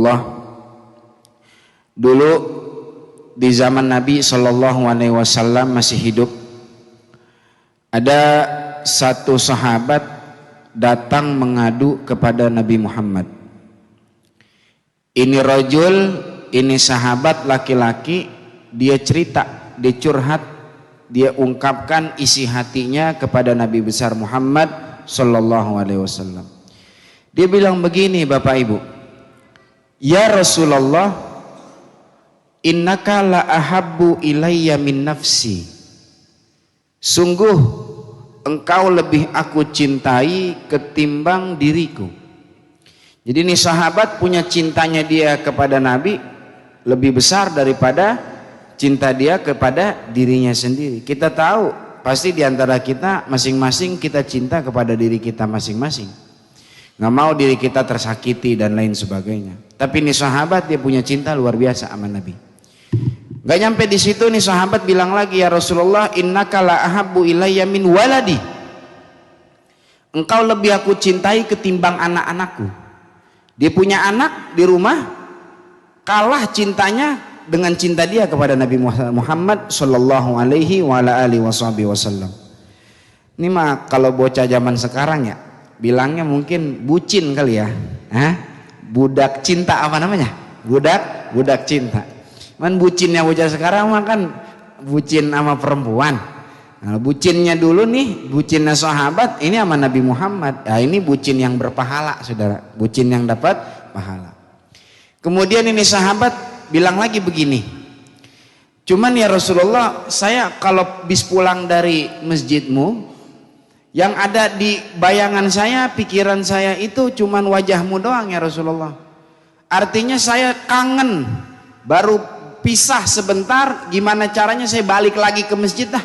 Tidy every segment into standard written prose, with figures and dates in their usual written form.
Allah, dulu di zaman Nabi Shallallahu Alaihi Wasallam masih hidup, ada satu sahabat datang mengadu kepada Nabi Muhammad. Ini rajul, ini sahabat laki-laki, dia cerita, dia curhat, dia ungkapkan isi hatinya kepada Nabi besar Muhammad Shallallahu Alaihi Wasallam. Dia bilang begini, Bapak Ibu, ya Rasulullah, innaka la ahabbu ilayya min nafsi. Sungguh engkau lebih aku cintai ketimbang diriku. Jadi ini sahabat punya cintanya dia kepada Nabi lebih besar daripada cinta dia kepada dirinya sendiri. Kita tahu pasti diantara kita masing-masing kita cinta kepada diri kita masing-masing. Nggak mau diri kita tersakiti dan lain sebagainya. Tapi ini sahabat dia punya cinta luar biasa sama Nabi. Gak nyampe di situ nih sahabat bilang lagi, ya Rasulullah, innaka la ahabbu ilayya min waladi. Engkau lebih aku cintai ketimbang anak-anakku. Dia punya anak di rumah, kalah cintanya dengan cinta dia kepada Nabi Muhammad Sallallahu Alaihi Wasallam. Ini mah kalau bocah zaman sekarang ya bilangnya mungkin bucin kali ya. Budak cinta apa namanya? Budak cinta. Man bucinnya bocah sekarang mah kan bucin sama perempuan. Nah, bucinnya dulu nih, bucinnya sahabat ini sama Nabi Muhammad. Ya, ini bucin yang berpahala, saudara. Bucin yang dapat pahala. Kemudian ini sahabat bilang lagi begini. Cuman ya Rasulullah, saya kalau bis pulang dari masjidmu, yang ada di bayangan saya, pikiran saya itu cuman wajahmu doang ya Rasulullah. Artinya saya kangen, baru pisah sebentar, gimana caranya saya balik lagi ke masjid dah.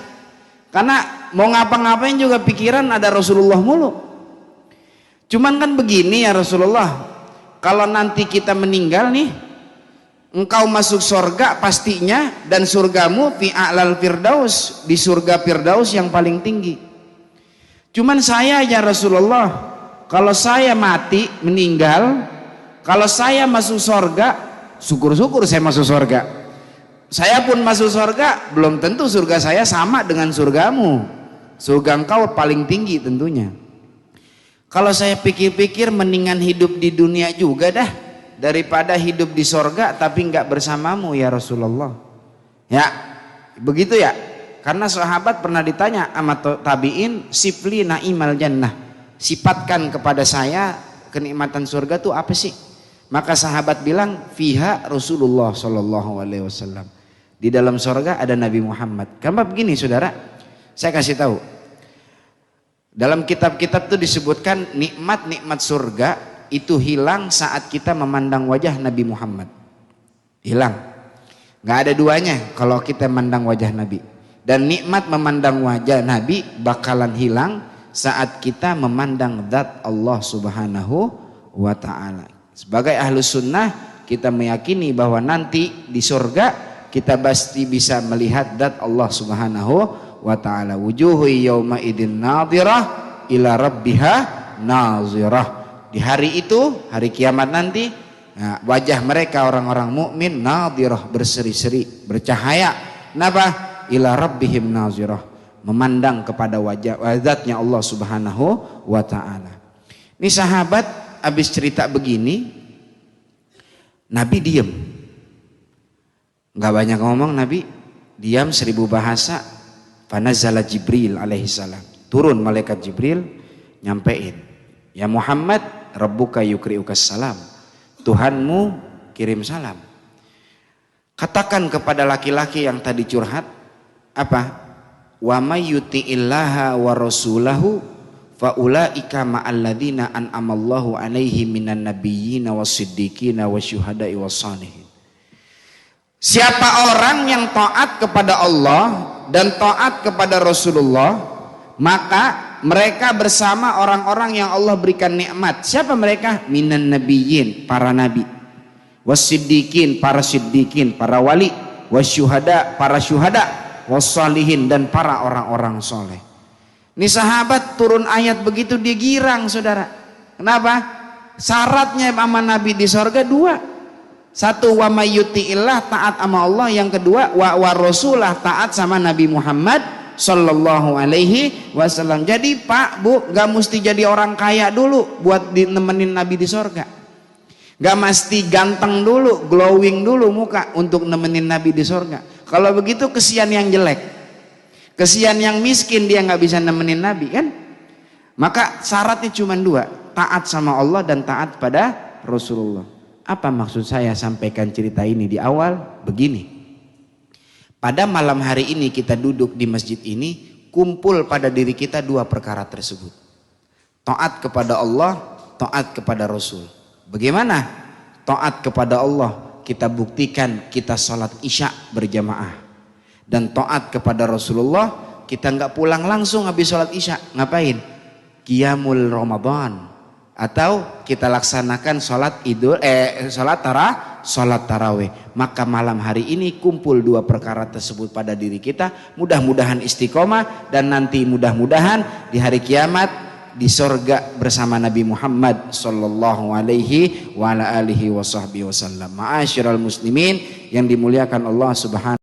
Karena mau ngapa-ngapain juga pikiran ada Rasulullah mulu. Cuman kan begini ya Rasulullah, kalau nanti kita meninggal nih, engkau masuk surga pastinya, dan surgamu fi a'lal firdaus, di surga firdaus yang paling tinggi. Cuman saya ya Rasulullah, kalau saya mati meninggal, kalau saya masuk surga, syukur-syukur saya masuk surga. Saya pun masuk surga, belum tentu surga saya sama dengan surgamu. Surga engkau paling tinggi tentunya. Kalau saya pikir-pikir mendingan hidup di dunia juga dah, daripada hidup di surga tapi enggak bersamamu ya Rasulullah. Ya, begitu ya. Karena sahabat pernah ditanya sama tabi'in, sifli na'imal jannah, sifatkan kepada saya kenikmatan surga itu apa sih? Maka sahabat bilang, fiha Rasulullah Sallallahu Alaihi Wasallam. Di dalam surga ada Nabi Muhammad. Kenapa begini saudara? Saya kasih tahu. Dalam kitab-kitab itu disebutkan nikmat-nikmat surga itu hilang saat kita memandang wajah Nabi Muhammad. Hilang. Nggak ada duanya kalau kita memandang wajah Nabi. Dan nikmat memandang wajah Nabi bakalan hilang saat kita memandang zat Allah Subhanahu wa Ta'ala. Sebagai ahlu sunnah kita meyakini bahwa nanti di surga kita pasti bisa melihat zat Allah Subhanahu wa Ta'ala. Wujuhu yawma idin nadhirah ila rabbiha nazirah. Di hari itu, hari kiamat nanti, nah, wajah mereka orang-orang mukmin nadhirah, berseri-seri, bercahaya. Kenapa? Ila rabbihim nazirah, memandang kepada wajah zatnya Allah Subhanahu wa Ta'ala. Ini sahabat habis cerita begini, Nabi diem, nggak banyak ngomong. Nabi diam 1000 bahasa. Fanazala Jibril alaihissalam, turun malaikat Jibril nyampein, ya Muhammad, rabbuka yukri'ukas salam, Tuhanmu kirim salam. Katakan kepada laki-laki yang tadi curhat, apa? Wa may yuti'illaha wa rasulahu fa ulaika ma'alladzina an'amallahu 'alaihim minan nabiyyina was-siddiqina wasyuhada'i was-shalihin. Siapa orang yang taat kepada Allah dan taat kepada Rasulullah, maka mereka bersama orang-orang yang Allah berikan nikmat. Siapa mereka? Minan nabiyyin, para nabi, was-siddiqin, para siddiqin, para wali, wasyuhada, para syuhada, was-shalihin, dan para orang-orang soleh. Ini sahabat turun ayat begitu dia girang saudara. Kenapa? Syaratnya sama Nabi di sorga 2. Satu, wa mayyutiillah, taat sama Allah. Yang kedua, wa rasulah, taat sama Nabi Muhammad sallallahu alaihi wasallam. Jadi Pak, Bu, gak mesti jadi orang kaya dulu buat nemenin Nabi di sorga. Gak mesti ganteng dulu, glowing dulu muka untuk nemenin Nabi di sorga. Kalau begitu kesian yang jelek, kesian yang miskin, dia gak bisa nemenin Nabi kan. Maka syaratnya cuma dua, taat sama Allah dan taat pada Rasulullah. Apa maksud saya sampaikan cerita ini di awal? Begini, pada malam hari ini kita duduk di masjid ini, kumpul pada diri kita dua perkara tersebut. Taat kepada Allah, taat kepada Rasul. Bagaimana taat kepada Allah? Kita buktikan kita sholat isya berjamaah. Dan taat kepada Rasulullah, kita nggak pulang langsung habis sholat isya. Ngapain? Qiyamul Ramadan. Atau kita laksanakan sholat tarawih. Maka malam hari ini kumpul dua perkara tersebut pada diri kita. Mudah-mudahan istiqomah, dan nanti mudah-mudahan di hari kiamat di sorga bersama Nabi Muhammad sallallahu alaihi wa ala alihi wa sahbihi wasallam. Ma'asyiral muslimin yang dimuliakan Allah subhanahu